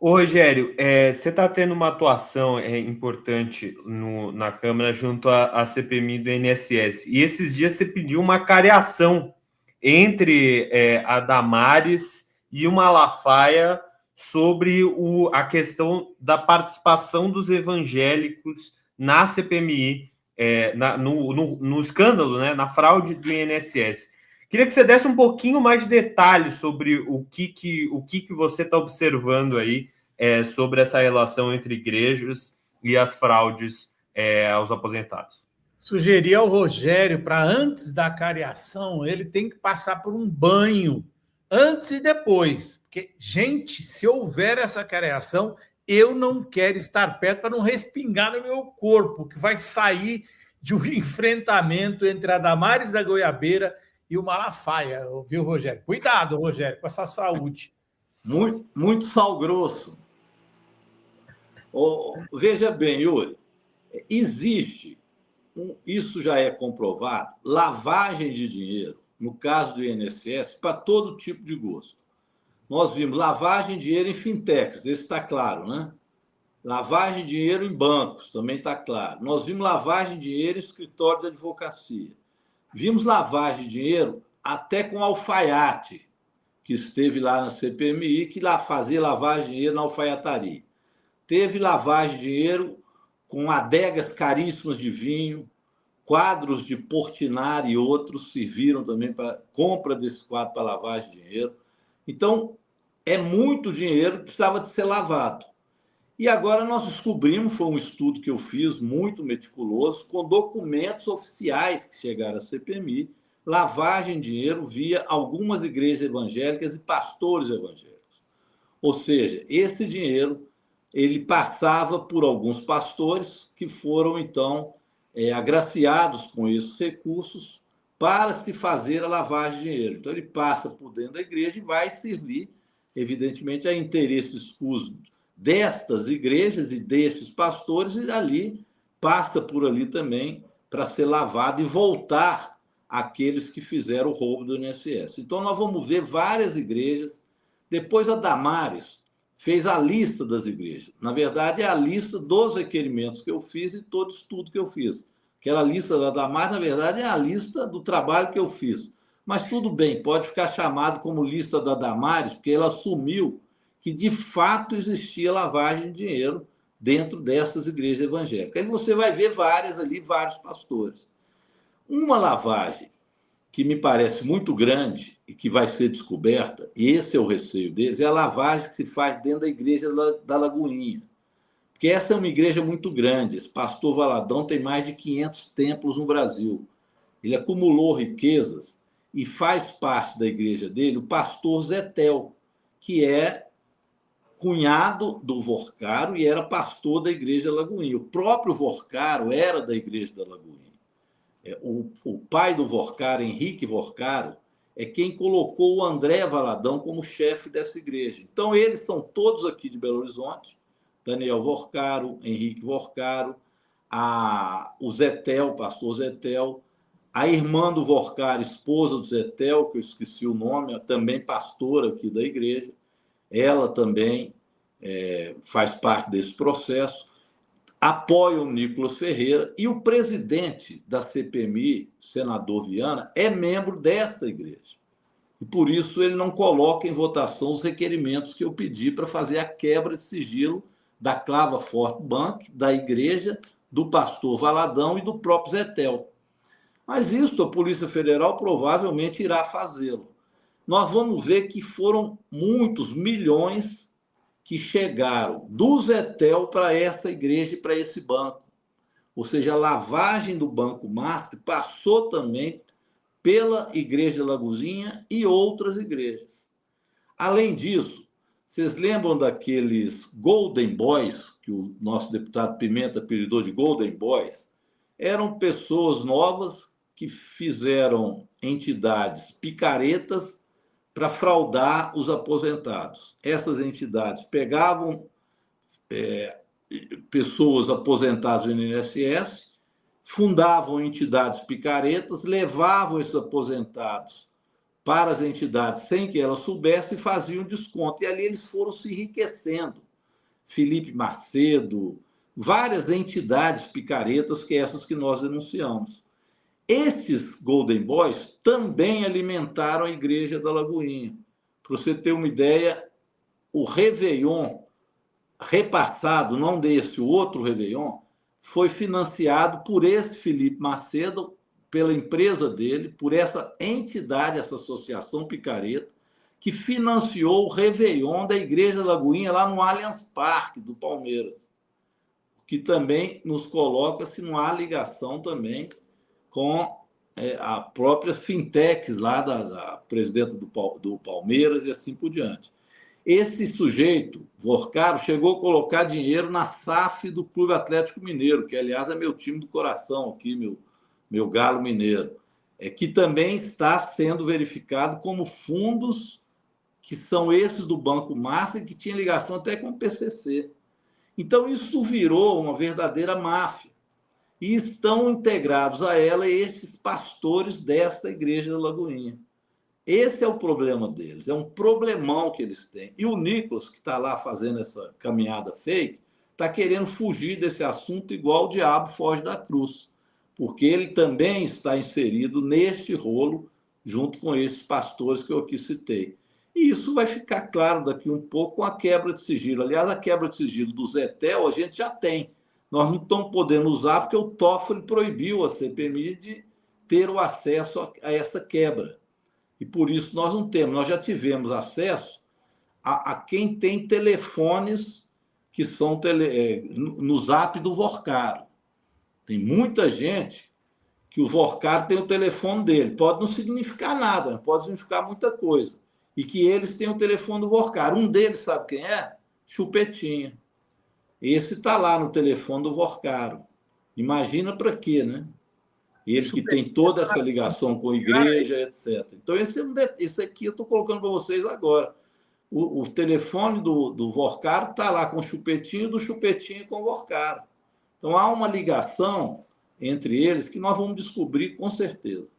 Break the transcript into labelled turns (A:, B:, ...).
A: Ô, Rogério, você está tendo uma atuação importante na Câmara junto à CPMI do INSS. E esses dias você pediu uma cariação entre a Damares e o Malafaia sobre a questão da participação dos evangélicos na CPMI, no escândalo, né, na fraude do INSS. Queria que você desse um pouquinho mais de detalhes sobre o que você está observando aí sobre essa relação entre igrejas e as fraudes aos aposentados.
B: Sugeri ao Rogério para antes da cariação, ele tem que passar por um banho, antes e depois. Porque, gente, se houver essa cariação, eu não quero estar perto para não respingar no meu corpo, que vai sair de um enfrentamento entre a Damares da Goiabeira e o Malafaia, viu, Rogério? Cuidado, Rogério, com essa saúde.
C: Muito, muito sal grosso. Veja bem, Yuri, existe, isso já é comprovado, lavagem de dinheiro, no caso do INSS, para todo tipo de gosto. Nós vimos lavagem de dinheiro em fintechs, esse está claro, né? Lavagem de dinheiro em bancos, também está claro. Nós vimos lavagem de dinheiro em escritório de advocacia. Vimos lavagem de dinheiro até com alfaiate, que esteve lá na CPMI, que lá fazia lavagem de dinheiro na alfaiataria. Teve lavagem de dinheiro com adegas caríssimas de vinho, quadros de Portinari e outros serviram também para compra desse quadro para lavagem de dinheiro. Então, é muito dinheiro que precisava de ser lavado. E agora nós descobrimos, foi um estudo que eu fiz, muito meticuloso, com documentos oficiais que chegaram à CPMI, lavagem de dinheiro via algumas igrejas evangélicas e pastores evangélicos. Ou seja, esse dinheiro ele passava por alguns pastores que foram, então, agraciados com esses recursos para se fazer a lavagem de dinheiro. Então, ele passa por dentro da igreja e vai servir, evidentemente, a interesse escuso destas igrejas e desses pastores, e ali passa por ali também para ser lavado e voltar àqueles que fizeram o roubo do INSS. Então, nós vamos ver várias igrejas. Depois, a Damares fez a lista das igrejas. Na verdade, é a lista dos requerimentos que eu fiz e todo estudo que eu fiz. Aquela lista da Damares, na verdade, é a lista do trabalho que eu fiz. Mas tudo bem, pode ficar chamado como lista da Damares, porque ela assumiu que, de fato, existia lavagem de dinheiro dentro dessas igrejas evangélicas. Aí você vai ver várias ali, vários pastores. Uma lavagem que me parece muito grande e que vai ser descoberta, e esse é o receio deles, é a lavagem que se faz dentro da igreja da Lagoinha. Porque essa é uma igreja muito grande. Esse pastor Valadão tem mais de 500 templos no Brasil. Ele acumulou riquezas e faz parte da igreja dele o pastor Zetel, que é cunhado do Vorcaro e era pastor da igreja Lagoinha. O próprio Vorcaro era da igreja da Lagoinha. O pai do Vorcaro, Henrique Vorcaro, é quem colocou o André Valadão como chefe dessa igreja. Então, eles são todos aqui de Belo Horizonte, Daniel Vorcaro, Henrique Vorcaro, o Zetel, o pastor Zetel, a irmã do Vorcaro, esposa do Zetel, que eu esqueci o nome, também pastora aqui da igreja, ela também faz parte desse processo, apoia o Nicolas Ferreira, e o presidente da CPMI, senador Viana, é membro desta igreja. E por isso ele não coloca em votação os requerimentos que eu pedi para fazer a quebra de sigilo da Clava Forte Bank, da igreja, do pastor Valadão e do próprio Zetel. Mas isso a Polícia Federal provavelmente irá fazê-lo. Nós vamos ver que foram muitos milhões que chegaram do Zetel para essa igreja e para esse banco. Ou seja, a lavagem do Banco Master passou também pela Igreja Lagoinha e outras igrejas. Além disso, vocês lembram daqueles Golden Boys, que o nosso deputado Pimenta apelidou de Golden Boys? Eram pessoas novas que fizeram entidades picaretas para fraudar os aposentados. Essas entidades pegavam pessoas aposentadas no INSS, fundavam entidades picaretas, levavam esses aposentados para as entidades sem que elas soubessem e faziam desconto. E ali eles foram se enriquecendo Felipe Macedo, várias entidades picaretas que essas que nós denunciamos. Esses Golden Boys também alimentaram a Igreja da Lagoinha. Para você ter uma ideia, o Réveillon repassado, não desse, o outro Réveillon, foi financiado por esse Felipe Macedo, pela empresa dele, por essa entidade, essa associação picareta, que financiou o Réveillon da Igreja da Lagoinha lá no Allianz Parque do Palmeiras, que também nos coloca se não há ligação também com a própria fintechs lá da presidenta do Palmeiras e assim por diante. Esse sujeito, Vorcaro, chegou a colocar dinheiro na SAF do Clube Atlético Mineiro, que, aliás, é meu time do coração aqui, meu galo mineiro, que também está sendo verificado como fundos que são esses do Banco Master, que tinha ligação até com o PCC. Então, isso virou uma verdadeira máfia. E estão integrados a ela estes pastores desta Igreja da Lagoinha. Esse é o problema deles, é um problemão que eles têm. E o Nicolas, que está lá fazendo essa caminhada fake, está querendo fugir desse assunto igual o diabo foge da cruz, porque ele também está inserido neste rolo, junto com esses pastores que eu aqui citei. E isso vai ficar claro daqui um pouco com a quebra de sigilo. Aliás, a quebra de sigilo do Zetel a gente já tem. Nós não estamos podendo usar porque o Toffoli proibiu a CPMI de ter o acesso a essa quebra. E por isso nós não temos. Nós já tivemos acesso a quem tem telefones que são no zap do Vorcaro. Tem muita gente que o Vorcaro tem o telefone dele. Pode não significar nada, pode significar muita coisa. E que eles têm o telefone do Vorcaro. Um deles, sabe quem é? Chupetinha. Esse está lá no telefone do Vorcaro. Imagina para quê, né? Ele que tem toda essa ligação com a igreja, etc. Então, esse aqui eu estou colocando para vocês agora. O telefone do Vorcaro está lá com o Chupetinho, do Chupetinho com o Vorcaro. Então, há uma ligação entre eles que nós vamos descobrir com certeza.